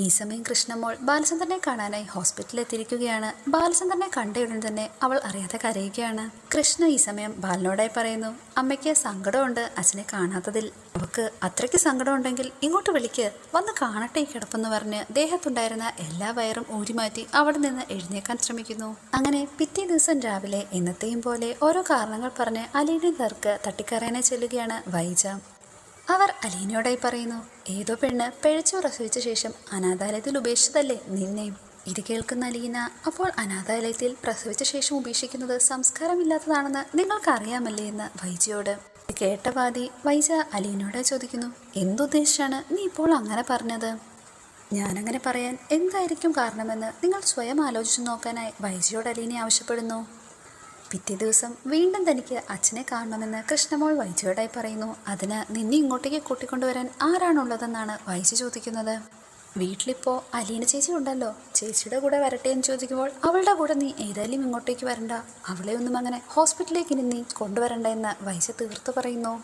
ഈ സമയം കൃഷ്ണമോൾ ബാലചന്ദ്രനെ കാണാനായി ഹോസ്പിറ്റലിൽ എത്തിയിരിക്കുകയാണ്. ബാലചന്ദ്രനെ കണ്ടയുടൻ തന്നെ അവൾ അറിയാതെ കരയുകയാണ്. കൃഷ്ണ ഈ സമയം ബാലനോടായി പറയുന്നു, അമ്മയ്ക്ക് സങ്കടമുണ്ട് അച്ഛനെ കാണാത്തതിൽ. അവൾക്ക് അത്രയ്ക്ക് സങ്കടമുണ്ടെങ്കിൽ ഇങ്ങോട്ട് വിളിക്ക്, വന്ന് കാണട്ടെ ഈ കിടപ്പെന്ന് പറഞ്ഞ് ദേഹത്തുണ്ടായിരുന്ന എല്ലാ വയറും ഊരിമാറ്റി അവിടെ നിന്ന് എഴുന്നേക്കാൻ ശ്രമിക്കുന്നു. അങ്ങനെ പിറ്റേ ദിവസം രാവിലെ എന്നത്തെയും പോലെ ഓരോ കാരണങ്ങൾ പറഞ്ഞ് അലീനെ നേർക്ക് തട്ടിക്കറയാനെ ചെല്ലുകയാണ് വൈജ. അവർ അലീനയോടായി പറയുന്നു, ഏതോ പെണ്ണ് പിഴച്ചു പ്രസവിച്ച ശേഷം അനാഥാലയത്തിൽ ഉപേക്ഷിച്ചതല്ലേ നിന്നെ. ഇത് കേൾക്കുന്ന അലീന, അപ്പോൾ അനാഥാലയത്തിൽ പ്രസവിച്ച ശേഷം ഉപേക്ഷിക്കുന്നത് സംസ്കാരമില്ലാത്തതാണെന്ന് നിങ്ങൾക്കറിയാമല്ലേ എന്ന് വൈജയോട്. ഇത് കേട്ട പാതി വൈജ അലീനയോട് ചോദിക്കുന്നു, എന്തുദ്ദേശിച്ചാണ് നീ ഇപ്പോൾ അങ്ങനെ പറഞ്ഞത്? ഞാനങ്ങനെ പറയാൻ എന്തായിരിക്കും കാരണമെന്ന് നിങ്ങൾ സ്വയം ആലോചിച്ചു നോക്കാനായി വൈജയോട് അലീനെ ആവശ്യപ്പെടുന്നു. പിറ്റേ ദിവസം വീണ്ടും തനിക്ക് അച്ഛനെ കാണണമെന്ന് കൃഷ്ണമോൾ വൈജയോടായി പറയുന്നു. അതിന് നിന്നെ ഇങ്ങോട്ടേക്ക് കൂട്ടിക്കൊണ്ടുവരാൻ ആരാണുള്ളതെന്നാണ് വൈജ ചോദിക്കുന്നത്. വീട്ടിലിപ്പോൾ അലീന ചേച്ചി ഉണ്ടല്ലോ, ചേച്ചിയുടെ കൂടെ വരട്ടെ എന്ന് ചോദിക്കുമ്പോൾ അവളുടെ കൂടെ നീ ഏതായാലും ഇങ്ങോട്ടേക്ക് വരണ്ട, അവളെ ഒന്നും അങ്ങനെ ഹോസ്പിറ്റലിലേക്ക് ഇനി നീ കൊണ്ടുവരണ്ട എന്ന് വൈജ തീർത്ത് പറയുന്നു.